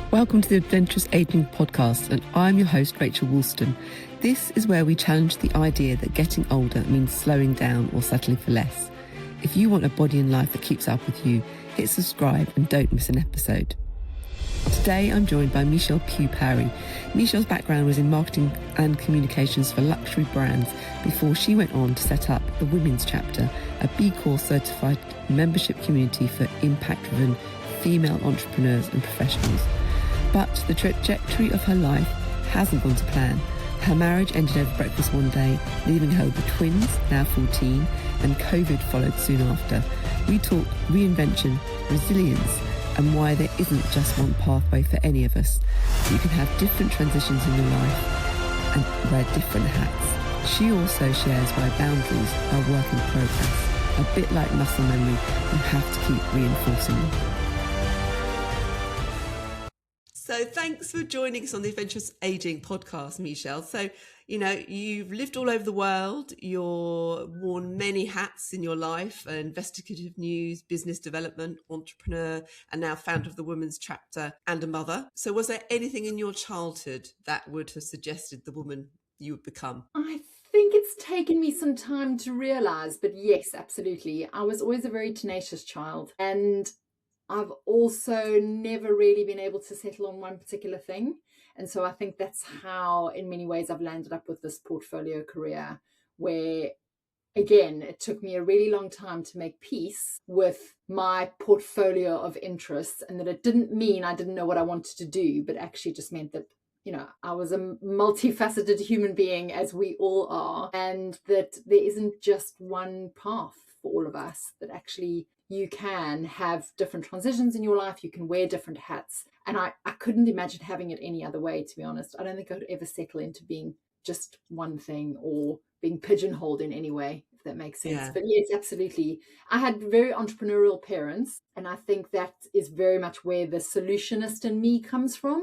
Welcome to the Adventurous Ageing Podcast, and I'm your host, Rachel Woolston. This is where we challenge the idea that getting older means slowing down or settling for less. If you want a body and life that keeps up with you, hit subscribe and don't miss an episode. Today I'm joined by Pughe Parry. Michelle's background was in marketing and communications for luxury brands before she went on to set up the Women's Chapter, a B Corp certified membership community for impact-driven female entrepreneurs and professionals. But the trajectory of her life hasn't gone to plan. Her marriage ended over breakfast one day, leaving her with twins, now 14, and COVID followed soon after. We talk reinvention, resilience, and why there isn't just one pathway for any of us. You can have different transitions in your life and wear different hats. She also shares why boundaries are work in progress. A bit like muscle memory, you have to keep reinforcing them. So thanks for joining us on the Adventurous Ageing Podcast, Michelle. So, you've lived all over the world. You've worn many hats in your life, investigative news, business development, entrepreneur, and now founder of the Women's Chapter and a mother. So was there anything in your childhood that would have suggested the woman you would become? I think it's taken me some time to realise, but yes, absolutely. I was always a very tenacious child, and I've also never really been able to settle on one particular thing. And so I think that's how, in many ways, I've landed up with this portfolio career where, again, it took me a really long time to make peace with my portfolio of interests, and that it didn't mean I didn't know what I wanted to do, but actually just meant that, I was a multifaceted human being, as we all are, and that there isn't just one path for all of us, that actually you can have different transitions in your life, you can wear different hats. And I couldn't imagine having it any other way, to be honest. I don't think I would ever settle into being just one thing or being pigeonholed in any way, if that makes sense. Yeah. But yes, absolutely. I had very entrepreneurial parents, and I think that is very much where the solutionist in me comes from.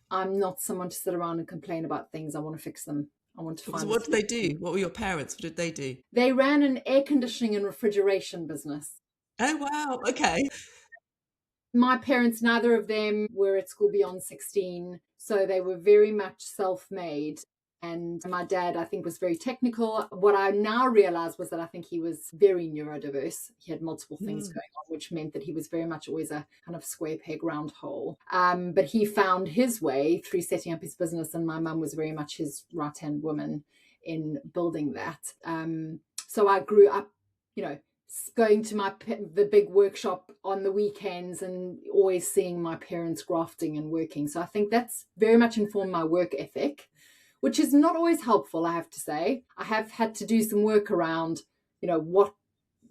I'm not someone to sit around and complain about things. I want to fix them. I want to find. So what did they do? What were your parents? What did they do? They ran an air conditioning and refrigeration business. Oh, wow. Okay. My parents, neither of them were at school beyond 16, so they were very much self-made. And my dad, I think, was very technical. What I now realize was that I think he was very neurodiverse. He had multiple things going on, which meant that he was very much always a kind of square peg, round hole. But he found his way through setting up his business, and my mum was very much his right-hand woman in building that. So I grew up, going to the big workshop on the weekends and always seeing my parents grafting and working. So I think that's very much informed my work ethic, which is not always helpful, I have to say. I have had to do some work around, what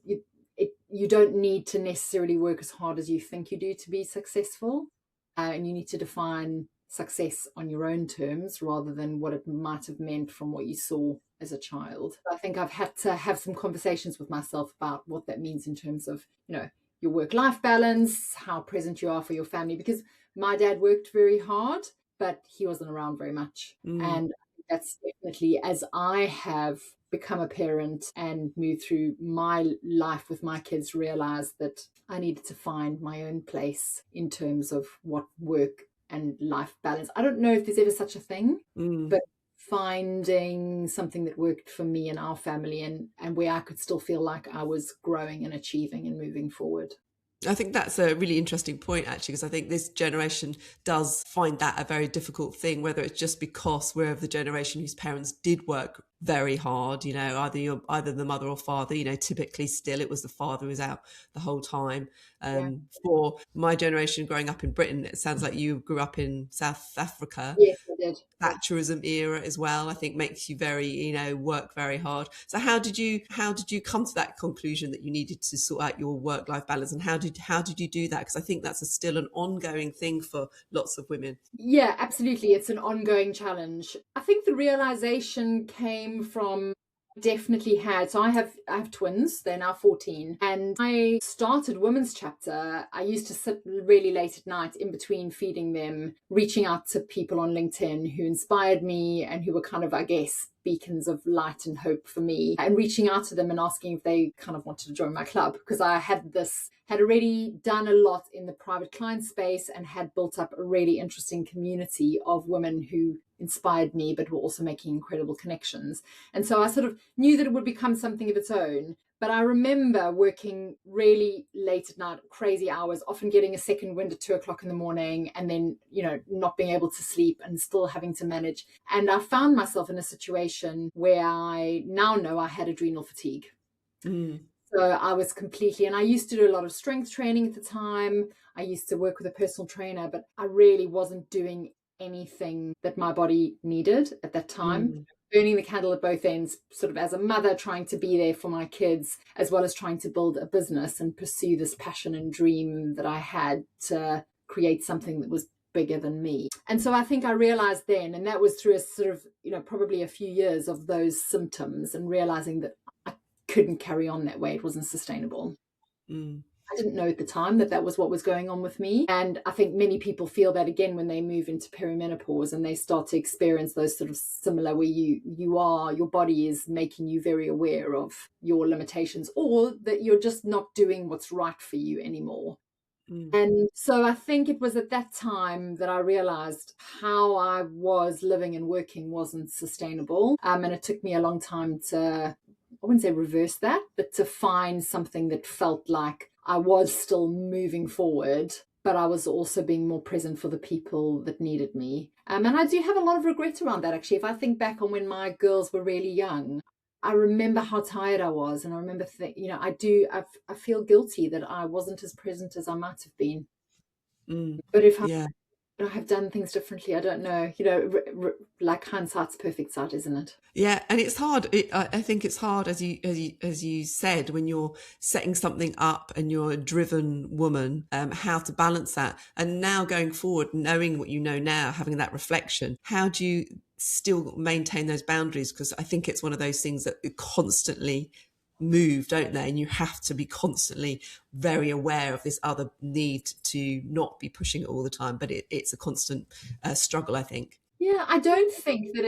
you don't need to necessarily work as hard as you think you do to be successful. And you need to define success on your own terms rather than what it might have meant from what you saw as a child. I think I've had to have some conversations with myself about what that means in terms of, your work-life balance, how present you are for your family, because my dad worked very hard, but he wasn't around very much. And that's definitely, as I have become a parent and moved through my life with my kids, realized that I needed to find my own place in terms of what work and life balance. I don't know if there's ever such a thing, but finding something that worked for me and our family and where I could still feel like I was growing and achieving and moving forward. I think that's a really interesting point, actually, because I think this generation does find that a very difficult thing, whether it's just because we're of the generation whose parents did work very hard, either the mother or father, typically still it was the father who was out the whole time. For my generation growing up in Britain, it sounds like you grew up in South Africa. Yes, I did. Thatcherism era as well, I think, makes you very, work very hard. So how did you come to that conclusion that you needed to sort out your work-life balance, and how did you do that? Because I think that's still an ongoing thing for lots of women. Yeah, absolutely. It's an ongoing challenge. I think the realization came from definitely had. So I have twins. They're now 14. And I started Women's Chapter. I used to sit really late at night in between feeding them, reaching out to people on LinkedIn who inspired me and who were kind of, I guess, beacons of light and hope for me, and reaching out to them and asking if they kind of wanted to join my club, because I had already done a lot in the private client space and had built up a really interesting community of women who inspired me, but were also making incredible connections. And so I sort of knew that it would become something of its own. But I remember working really late at night, crazy hours, often getting a second wind at 2 o'clock in the morning, and then, not being able to sleep and still having to manage. And I found myself in a situation where I now know I had adrenal fatigue. So I was completely, and I used to do a lot of strength training at the time. I used to work with a personal trainer, but I really wasn't doing anything that my body needed at that time. Burning the candle at both ends, sort of as a mother, trying to be there for my kids, as well as trying to build a business and pursue this passion and dream that I had to create something that was bigger than me. And so I think I realized then, and that was through a sort of, probably a few years of those symptoms, and realizing that I couldn't carry on that way. It wasn't sustainable. I didn't know at the time that was what was going on with me. And I think many people feel that again when they move into perimenopause and they start to experience those sort of similar, where your body is making you very aware of your limitations, or that you're just not doing what's right for you anymore. And so I think it was at that time that I realized how I was living and working wasn't sustainable. And it took me a long time to, I wouldn't say reverse that, but to find something that felt like I was still moving forward, but I was also being more present for the people that needed me. And I do have a lot of regret around that, actually. If I think back on when my girls were really young, I remember how tired I was. And I remember, I feel guilty that I wasn't as present as I might have been. But if I have done things differently, I don't know, like hindsight's perfect sight, isn't it? Yeah. And it's hard. I think it's hard, as you said, when you're setting something up and you're a driven woman, how to balance that. And now going forward, knowing what you know now, having that reflection, how do you still maintain those boundaries? Because I think it's one of those things that constantly move, don't they? And you have to be constantly very aware of this other need to not be pushing it all the time, but it's a constant struggle, I think. Yeah, I don't think that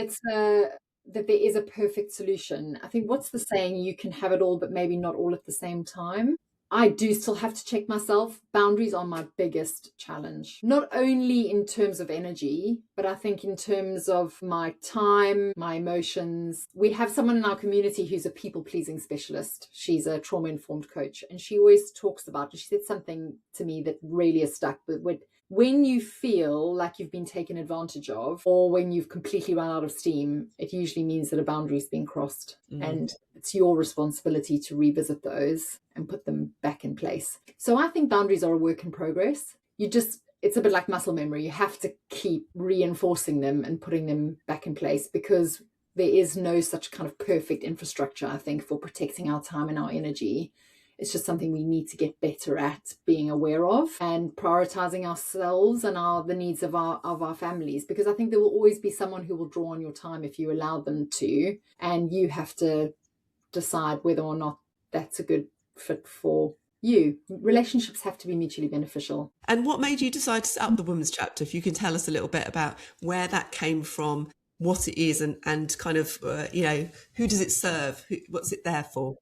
that there is a perfect solution. I think, what's the saying? You can have it all, but maybe not all at the same time. I do still have to check myself. Boundaries are my biggest challenge, not only in terms of energy, but I think in terms of my time, my emotions. We have someone in our community who's a people-pleasing specialist. She's a trauma-informed coach, and she always talks about, she said something to me that really has stuck, but when you feel like you've been taken advantage of, or when you've completely run out of steam, it usually means that a boundary's been crossed. And it's your responsibility to revisit those and put them back in place. So I think boundaries are a work in progress. It's a bit like muscle memory. You have to keep reinforcing them and putting them back in place, because there is no such kind of perfect infrastructure, I think, for protecting our time and our energy. It's just something we need to get better at being aware of, and prioritizing ourselves and the needs of our families, because I think there will always be someone who will draw on your time if you allow them to, and you have to decide whether or not that's a good fit for you. Relationships have to be mutually beneficial. And what made you decide to set up the women's chapter? If you can tell us a little bit about where that came from, what it is, and kind of, who does it serve? What's it there for?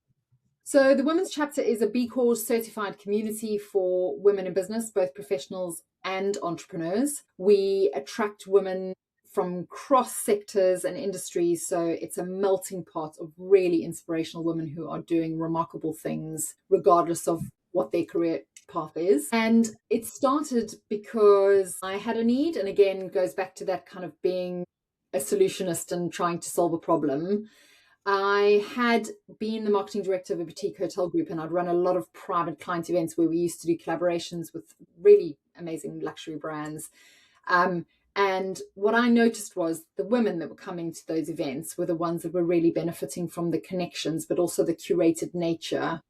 So the Women's Chapter is a B Corp certified community for women in business, both professionals and entrepreneurs. We attract women from cross sectors and industries. So it's a melting pot of really inspirational women who are doing remarkable things, regardless of what their career path is. And it started because I had a need, and again, goes back to that kind of being a solutionist and trying to solve a problem. I had been the marketing director of a boutique hotel group, and I'd run a lot of private client events where we used to do collaborations with really amazing luxury brands. And what I noticed was the women that were coming to those events were the ones that were really benefiting from the connections, but also the curated nature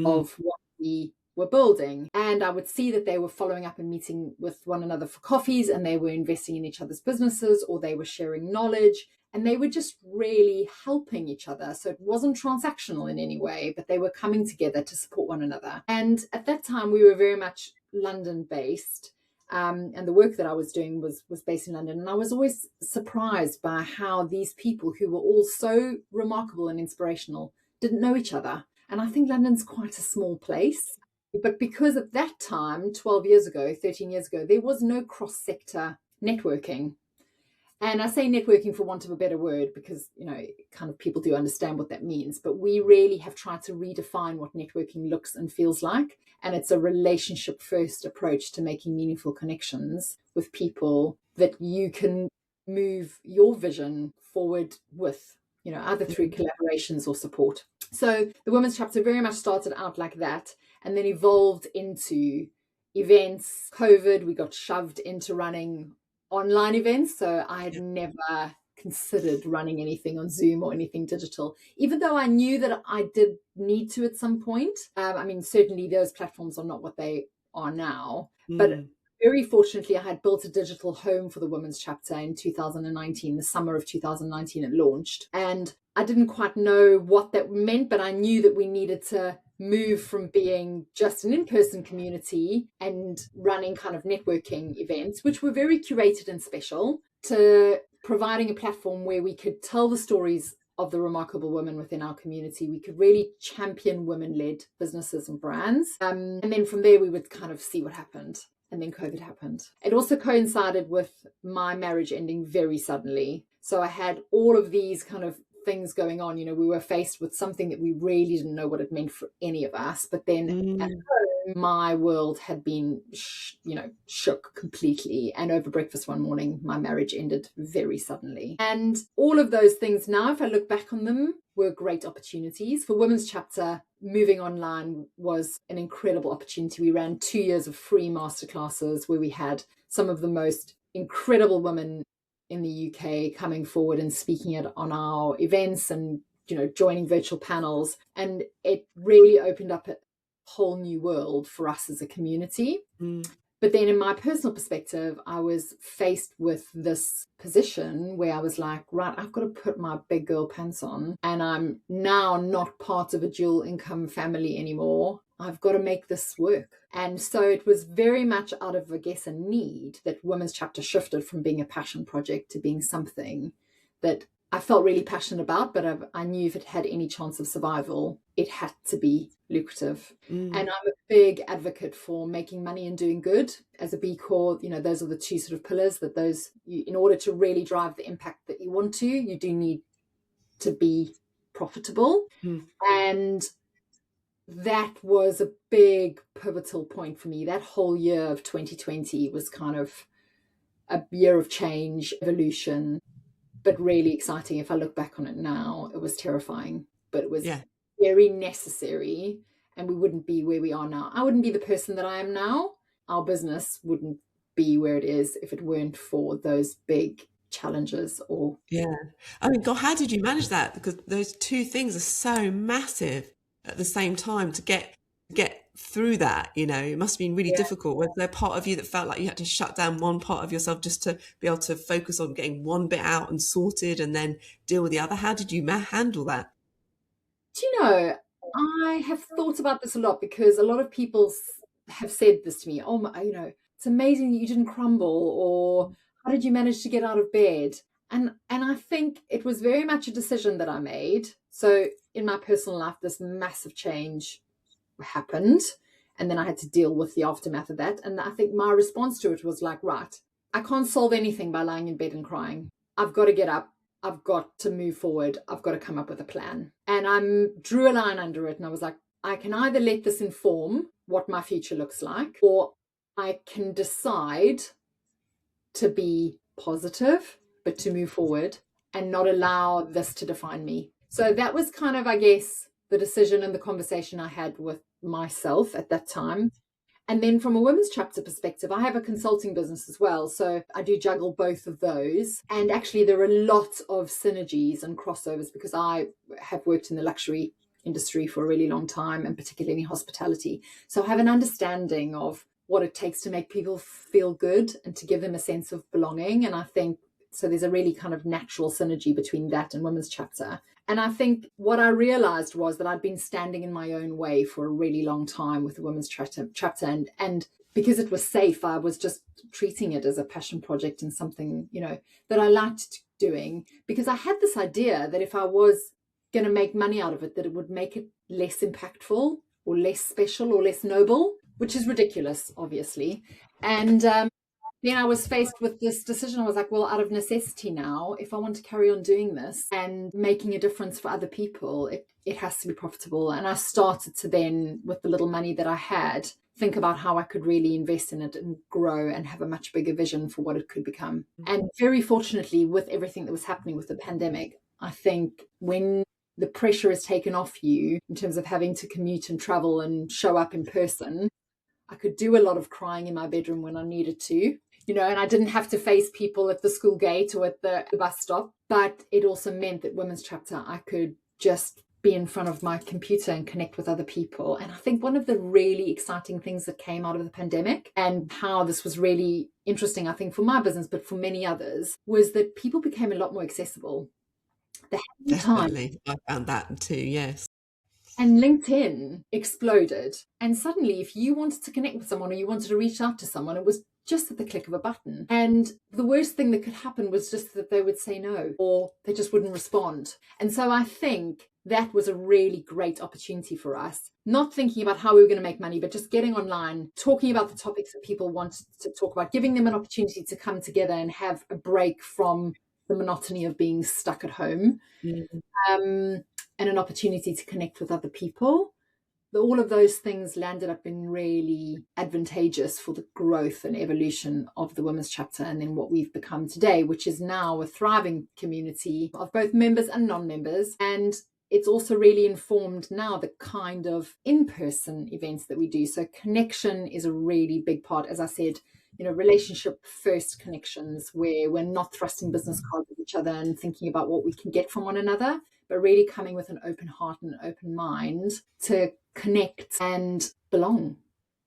of what we were building. And I would see that they were following up and meeting with one another for coffees, and they were investing in each other's businesses, or they were sharing knowledge. And they were just really helping each other. So it wasn't transactional in any way, but they were coming together to support one another. And at that time, we were very much London based. And the work that I was doing was based in London. And I was always surprised by how these people who were all so remarkable and inspirational didn't know each other. And I think London's quite a small place. But because at that time, 12 years ago, 13 years ago, there was no cross-sector networking. And I say networking for want of a better word because, kind of people do understand what that means. But we really have tried to redefine what networking looks and feels like. And it's a relationship-first approach to making meaningful connections with people that you can move your vision forward with, either through collaborations or support. So the women's chapter very much started out like that and then evolved into events. COVID, we got shoved into running online events. So I had never considered running anything on Zoom or anything digital, even though I knew that I did need to at some point. Certainly those platforms are not what they are now, but very fortunately, I had built a digital home for the women's chapter in 2019, the summer of 2019 it launched. And I didn't quite know what that meant, but I knew that we needed to move from being just an in-person community and running kind of networking events, which were very curated and special, to providing a platform where we could tell the stories of the remarkable women within our community. We could really champion women-led businesses and brands. And then from there, we would kind of see what happened. And then COVID happened. It also coincided with my marriage ending very suddenly. So I had all of these kind of things going on. We were faced with something that we really didn't know what it meant for any of us. But then at home, my world had been, shook completely. And over breakfast one morning, my marriage ended very suddenly. And all of those things now, if I look back on them, were great opportunities. For Women's Chapter, moving online was an incredible opportunity. We ran 2 years of free masterclasses where we had some of the most incredible women in the UK coming forward and speaking on our events and, joining virtual panels. And it really opened up a whole new world for us as a community. But then in my personal perspective, I was faced with this position where I was like, right, I've got to put my big girl pants on, and I'm now not part of a dual income family anymore. I've got to make this work. And so it was very much out of, I guess, a need that Women's Chapter shifted from being a passion project to being something that I felt really passionate about, but I knew if it had any chance of survival, it had to be lucrative. And I'm a big advocate for making money and doing good. As a B Corp, those are the two sort of pillars that in order to really drive the impact that you want to, you do need to be profitable. And that was a big pivotal point for me. That whole year of 2020 was kind of a year of change, evolution, but really exciting. If I look back on it now, it was terrifying, but it was very necessary, and we wouldn't be where we are now. I wouldn't be the person that I am now. Our business wouldn't be where it is if it weren't for those big challenges. God, how did you manage that? Because those two things are so massive at the same time to get through that. It must have been really difficult. Was there part of you that felt like you had to shut down one part of yourself just to be able to focus on getting one bit out and sorted and then deal with the other? How did you handle that? Do you know, I have thought about this a lot because a lot of people have said this to me. Oh my, it's amazing that you didn't crumble, or how did you manage to get out of bed? And I think it was very much a decision that I made. So in my personal life, this massive change happened, and then I had to deal with the aftermath of that. And I think my response to it was like, right, I can't solve anything by lying in bed and crying. I've got to get up. I've got to move forward. I've got to come up with a plan. And I drew a line under it, and I was like, I can either let this inform what my future looks like, or I can decide to be positive, but to move forward and not allow this to define me. So that was kind of, I guess, the decision and the conversation I had with myself at that time. And then from a women's chapter perspective, I have a consulting business as well. So I do juggle both of those. And actually, there are lots of synergies and crossovers because I have worked in the luxury industry for a really long time, and particularly in hospitality. So I have an understanding of what it takes to make people feel good and to give them a sense of belonging. And I think so there's a really kind of natural synergy between that and women's chapter. And I think what I realized was that I'd been standing in my own way for a really long time with the women's chapter. And because it was safe, I was just treating it as a passion project and something, that I liked doing, because I had this idea that if I was going to make money out of it, that it would make it less impactful or less special or less noble, which is ridiculous, obviously. And then I was faced with this decision. I was like, well, out of necessity now, if I want to carry on doing this and making a difference for other people, it has to be profitable. And I started to then, with the little money that I had, think about how I could really invest in it and grow and have a much bigger vision for what it could become. And very fortunately, with everything that was happening with the pandemic, I think when the pressure is taken off you in terms of having to commute and travel and show up in person, I could do a lot of crying in my bedroom when I needed to, and I didn't have to face people at the school gate or at the bus stop. But it also meant that Women's Chapter, I could just be in front of my computer and connect with other people. And I think one of the really exciting things that came out of the pandemic, and how this was really interesting, I think, for my business, but for many others, was that people became a lot more accessible. Definitely. I found that too, yes. And LinkedIn exploded. And suddenly, if you wanted to connect with someone or you wanted to reach out to someone, it was just at the click of a button. And the worst thing that could happen was just that they would say no, or they just wouldn't respond. And so I think that was a really great opportunity for us, not thinking about how we were going to make money, but just getting online, talking about the topics that people wanted to talk about, giving them an opportunity to come together and have a break from the monotony of being stuck at home. And an opportunity to connect with other people. All of those things landed up being really advantageous for the growth and evolution of the Women's Chapter, and then what we've become today, which is now a thriving community of both members and non-members. And it's also really informed now the kind of in-person events that we do. So connection is a really big part, as I said, relationship first connections, where we're not thrusting business cards at each other and thinking about what we can get from one another, but really coming with an open heart and an open mind to connect and belong,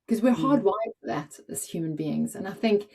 because we're hardwired for that as human beings. And I think,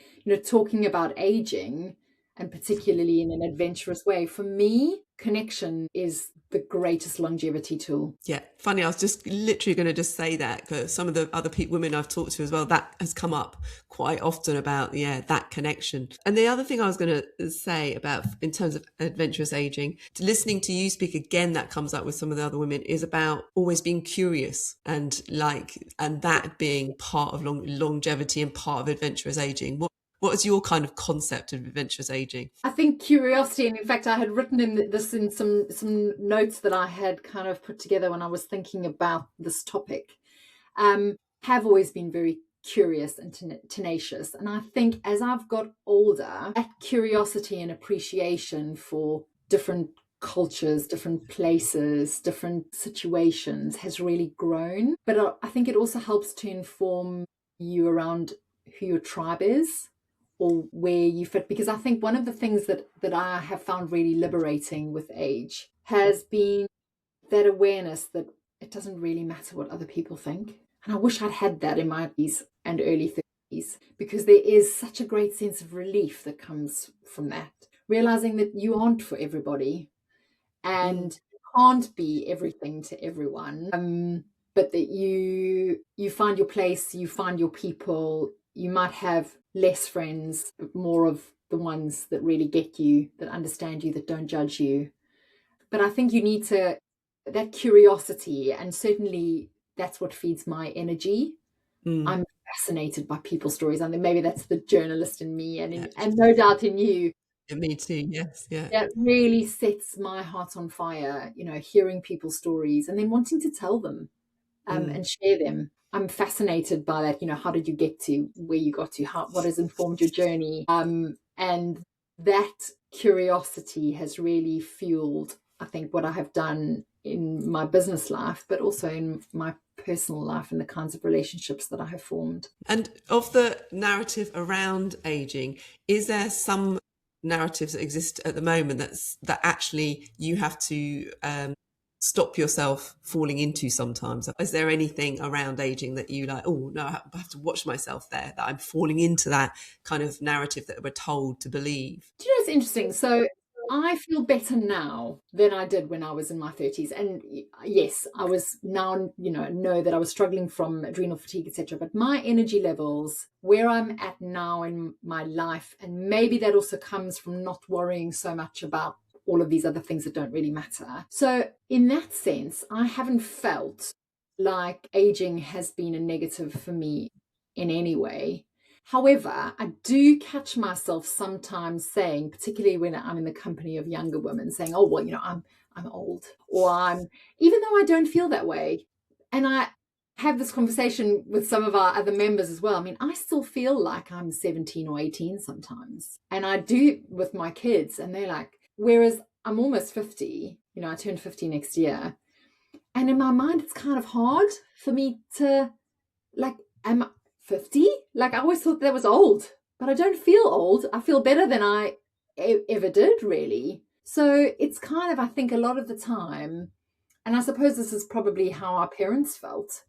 talking about aging, and particularly in an adventurous way, for me, connection is the greatest longevity tool. Yeah, funny, I was just literally going to just say that, because some of the other women I've talked to as well, that has come up quite often about, that connection. And the other thing I was going to say about, in terms of adventurous aging, listening to you speak again, that comes up with some of the other women, is about always being curious, and that being part of longevity and part of adventurous aging. What is your kind of concept of adventurous aging? I think curiosity, and in fact, I had written in some notes that I had kind of put together when I was thinking about this topic, have always been very curious and tenacious. And I think as I've got older, that curiosity and appreciation for different cultures, different places, different situations has really grown. But I think it also helps to inform you around who your tribe is, or where you fit. Because I think one of the things that I have found really liberating with age has been that awareness that it doesn't really matter what other people think. And I wish I'd had that in my 20s and early 30s, because there is such a great sense of relief that comes from that. Realizing that you aren't for everybody, and you can't be everything to everyone, but that you find your place, you find your people. You might have less friends, but more of the ones that really get you, that understand you, that don't judge you. But I think you need that curiosity, and certainly that's what feeds my energy. I'm fascinated by people's stories. I mean, maybe that's the journalist in me, and no doubt in you. Me too, yes, yeah. That really sets my heart on fire, hearing people's stories and then wanting to tell them and share them. I'm fascinated by that. How did you get to where you got to? What has informed your journey? And that curiosity has really fueled, I think, what I have done in my business life, but also in my personal life and the kinds of relationships that I have formed. And of the narrative around aging, is there some narratives that exist at the moment that actually you have to stop yourself falling into sometimes? Is there anything around aging that you like, oh no, I have to watch myself there, that I'm falling into that kind of narrative that we're told to believe? Do you know, it's interesting. So I feel better now than I did when I was in my 30s. And yes, I was now, know that I was struggling from adrenal fatigue, etc. But my energy levels, where I'm at now in my life, and maybe that also comes from not worrying so much about all of these other things that don't really matter. So in that sense, I haven't felt like aging has been a negative for me in any way. However, I do catch myself sometimes saying, particularly when I'm in the company of younger women, saying, "Oh, well, I'm old," or even though I don't feel that way. And I have this conversation with some of our other members as well. I mean, I still feel like I'm 17 or 18 sometimes. And I do with my kids, and they're like, whereas I'm almost 50, I turn 50 next year. And in my mind, it's kind of hard for me to, like, am I 50? Like, I always thought that was old, but I don't feel old. I feel better than I ever did, really. So it's kind of, I think, a lot of the time, and I suppose this is probably how our parents felt,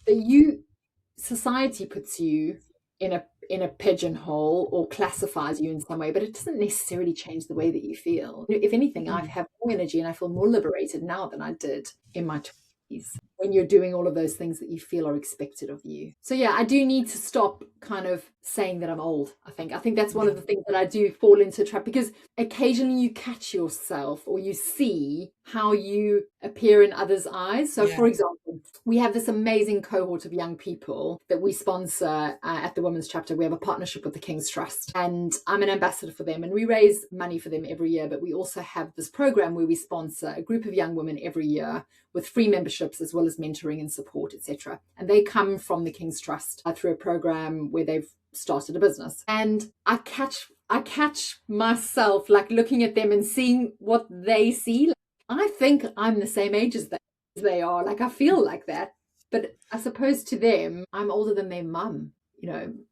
that society puts you in a pigeonhole or classifies you in some way, but it doesn't necessarily change the way that you feel. If anything, I have more energy and I feel more liberated now than I did in my 20s, when you're doing all of those things that you feel are expected of you. So yeah, I do need to stop kind of saying that I'm old. I think that's one of the things that I do fall into a trap, because occasionally you catch yourself or you see how you appear in others' eyes. So for example, we have this amazing cohort of young people that we sponsor at the Women's Chapter. We have a partnership with the King's Trust, and I'm an ambassador for them, and we raise money for them every year. But we also have this program where we sponsor a group of young women every year with free memberships as well as mentoring and support, etc. And they come from the King's Trust through a program where they've started a business. And I catch myself like looking at them and seeing what they see. I think I'm the same age as they are. Like, I feel like that. But I suppose to them, I'm older than their mum,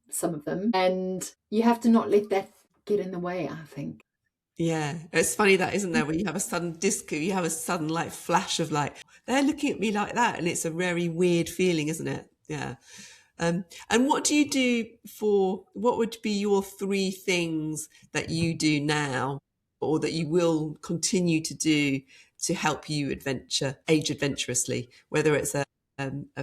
some of them. And you have to not let that get in the way, I think. Yeah, it's funny that, isn't there, when you have a sudden you have a sudden like flash of like, they're looking at me like that, and it's a very weird feeling, isn't it? Yeah. And what do you do what would be your 3 things that you do now, or that you will continue to do, to help you age adventurously, whether it's a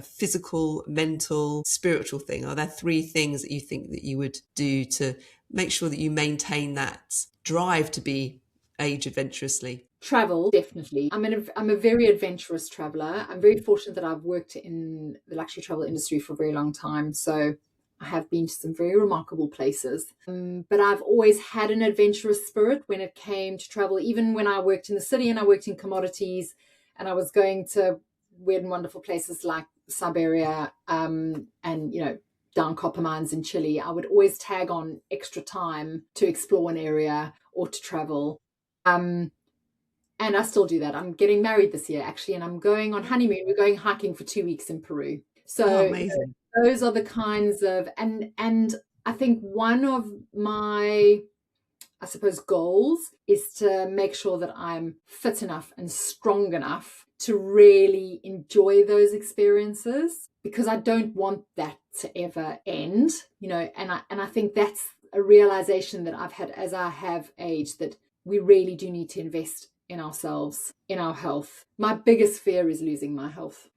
physical, mental, spiritual thing? Are there 3 things that you think that you would do to make sure that you maintain that drive to age adventurously? Travel, definitely. I'm a very adventurous traveler. I'm very fortunate that I've worked in the luxury travel industry for a very long time. So I have been to some very remarkable places. But I've always had an adventurous spirit when it came to travel, even when I worked in the city and I worked in commodities and I was going to weird and wonderful places like Siberia and, down copper mines in Chile. I would always tag on extra time to explore an area or to travel. And I still do that. I'm getting married this year, actually, and I'm going on honeymoon. We're going hiking for 2 weeks in Peru. So amazing. Those are the kinds of, and I think one of my, I suppose, goals is to make sure that I'm fit enough and strong enough to really enjoy those experiences, because I don't want that to ever end, and I think that's a realization that I've had as I have aged, that we really do need to invest in ourselves, in our health. My biggest fear is losing my health,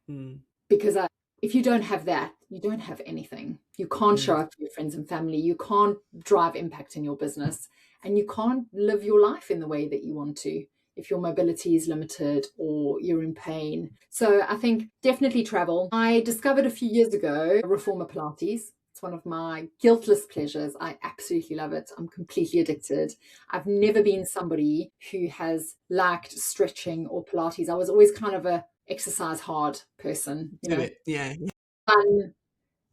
because if you don't have that, you don't have anything. You can't show up for your friends and family. You can't drive impact in your business, and you can't live your life in the way that you want to if your mobility is limited or you're in pain. So I think definitely travel. I discovered a few years ago Reformer Pilates. It's one of my guiltless pleasures. I absolutely love it. I'm completely addicted. I've never been somebody who has liked stretching or Pilates. I was always kind of a exercise hard person. Yeah. Fun.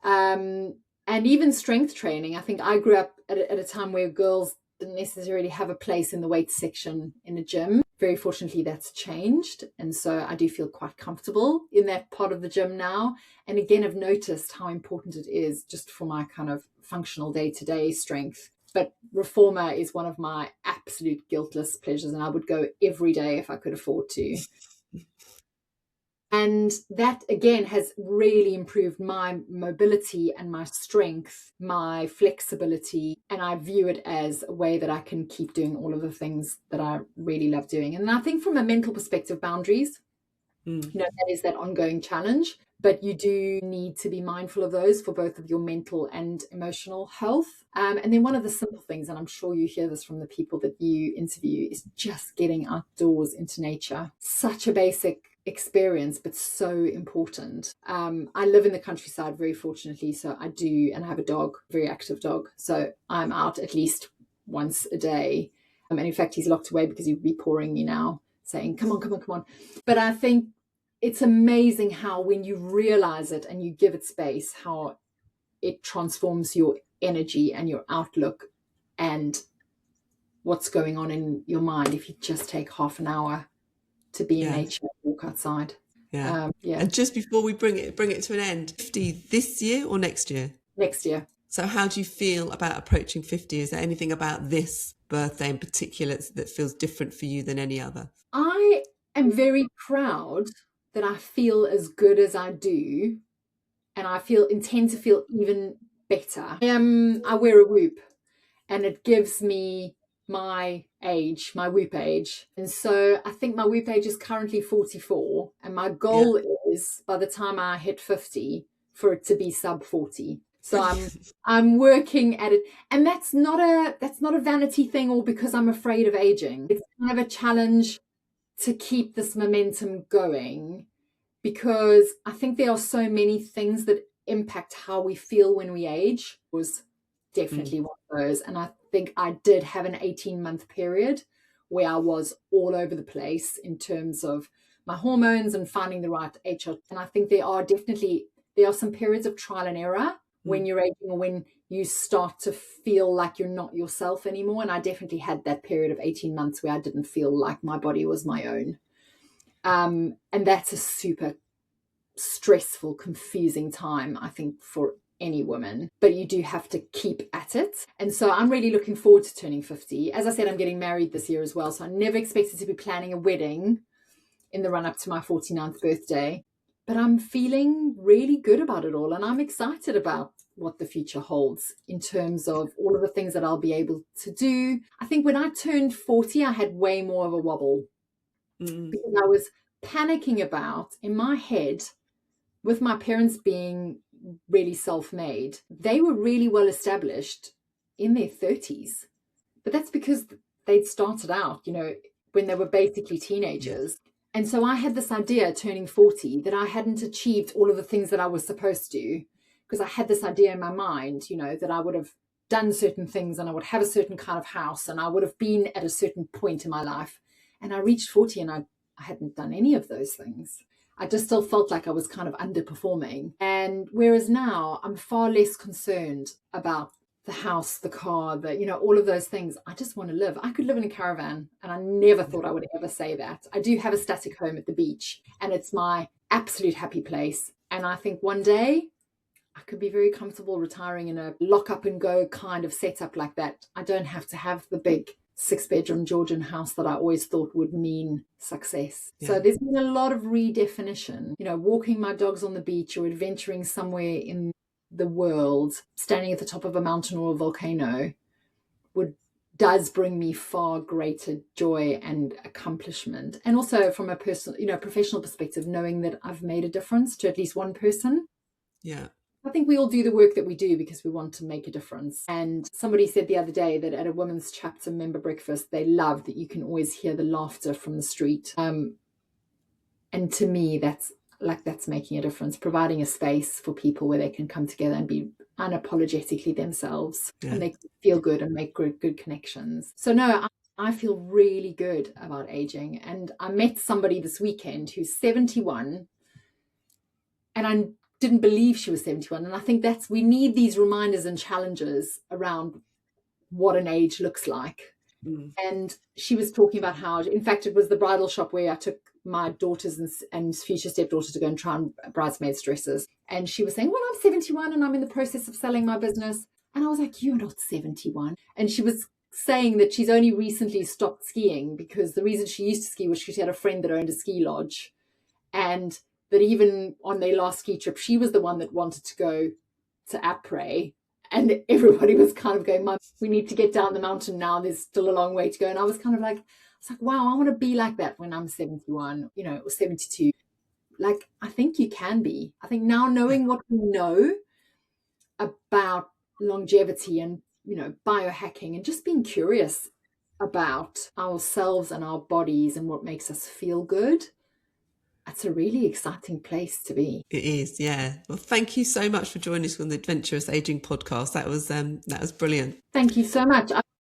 And even strength training. I think I grew up at a time where girls didn't necessarily have a place in the weights section in the gym. Very fortunately, that's changed. And so I do feel quite comfortable in that part of the gym now. And again, I've noticed how important it is just for my kind of functional day-to-day strength. But Reformer is one of my absolute guiltless pleasures, and I would go every day if I could afford to. And that, again, has really improved my mobility and my strength, my flexibility. And I view it as a way that I can keep doing all of the things that I really love doing. And I think from a mental perspective, boundaries, that is that ongoing challenge. But you do need to be mindful of those for both of your mental and emotional health. And then one of the simple things, and I'm sure you hear this from the people that you interview, is just getting outdoors into nature. Such a basic experience, but so important. I live in the countryside, very fortunately, so I do, and I have a dog, very active dog. So I'm out at least once a day. And in fact, he's locked away because he'd be pouring me now, saying, come on, come on, come on. But I think it's amazing how when you realize it and you give it space, how it transforms your energy and your outlook and what's going on in your mind if you just take half an hour to be in nature, walk outside. Yeah. And just before we bring it to an end, 50 this year or next year? Next year. So how do you feel about approaching 50? Is there anything about this birthday in particular that feels different for you than any other? I am very proud that I feel as good as I do, and I intend to feel even better. I wear a Whoop, and it gives me my age, my Whoop age. And so I think my Whoop age is currently 44, and my goal is by the time I hit 50 for it to be sub 40. So I'm working at it, and that's not a vanity thing or because I'm afraid of aging. It's kind of a challenge to keep this momentum going, because I think there are so many things that impact how we feel when we age. It was definitely one of those. And I think I did have an 18-month period where I was all over the place in terms of my hormones and finding the right age. And I think there are some periods of trial and error when you're aging, or when you start to feel like you're not yourself anymore. And I definitely had that period of 18 months where I didn't feel like my body was my own. And that's a super stressful, confusing time, I think, for any woman, but you do have to keep at it. And so I'm really looking forward to turning 50. As I said, I'm getting married this year as well. So I never expected to be planning a wedding in the run up to my 49th birthday, but I'm feeling really good about it all. And I'm excited about what the future holds in terms of all of the things that I'll be able to do. I think when I turned 40, I had way more of a wobble because I was panicking about, in my head, with my parents being really self-made, they were really well established in their 30s. But that's because they'd started out, when they were basically teenagers. And so I had this idea turning 40 that I hadn't achieved all of the things that I was supposed to, because I had this idea in my mind, that I would have done certain things and I would have a certain kind of house and I would have been at a certain point in my life. And I reached 40 and I hadn't done any of those things. I just still felt like I was kind of underperforming. And whereas now I'm far less concerned about the house, the car, all of those things. I just want to live. I could live in a caravan, and I never thought I would ever say that. I do have a static home at the beach, and it's my absolute happy place. And I think one day I could be very comfortable retiring in a lock up and go kind of setup like that. I don't have to have the big 6-bedroom Georgian house that I always thought would mean success. So there's been a lot of redefinition, walking my dogs on the beach or adventuring somewhere in the world, standing at the top of a mountain or a volcano does bring me far greater joy and accomplishment. And also from a personal, professional perspective, knowing that I've made a difference to at least one person. Yeah. I think we all do the work that we do because we want to make a difference. And somebody said the other day that at a women's chapter member breakfast, they love that you can always hear the laughter from the street. And to me, that's making a difference, providing a space for people where they can come together and be unapologetically themselves and they can feel good and make good connections. So no, I feel really good about aging. And I met somebody this weekend who's 71, and I didn't believe she was 71. And I think we need these reminders and challenges around what an age looks like. And she was talking about how, in fact, it was the bridal shop where I took my daughters and future stepdaughter to go and try on bridesmaids dresses. And she was saying, well, I'm 71 and I'm in the process of selling my business. And I was like, you're not 71. And she was saying that she's only recently stopped skiing because the reason she used to ski was she had a friend that owned a ski lodge. And that even on their last ski trip, she was the one that wanted to go to après. And everybody was kind of going, Mum, we need to get down the mountain now. There's still a long way to go. And I was kind of like, wow, I want to be like that when I'm 71, or 72. Like, I think you can be. I think now, knowing what we know about longevity and, biohacking, and just being curious about ourselves and our bodies and what makes us feel good, that's a really exciting place to be. It is, yeah. Well, thank you so much for joining us on the Adventurous Ageing Podcast. That was brilliant. Thank you so much.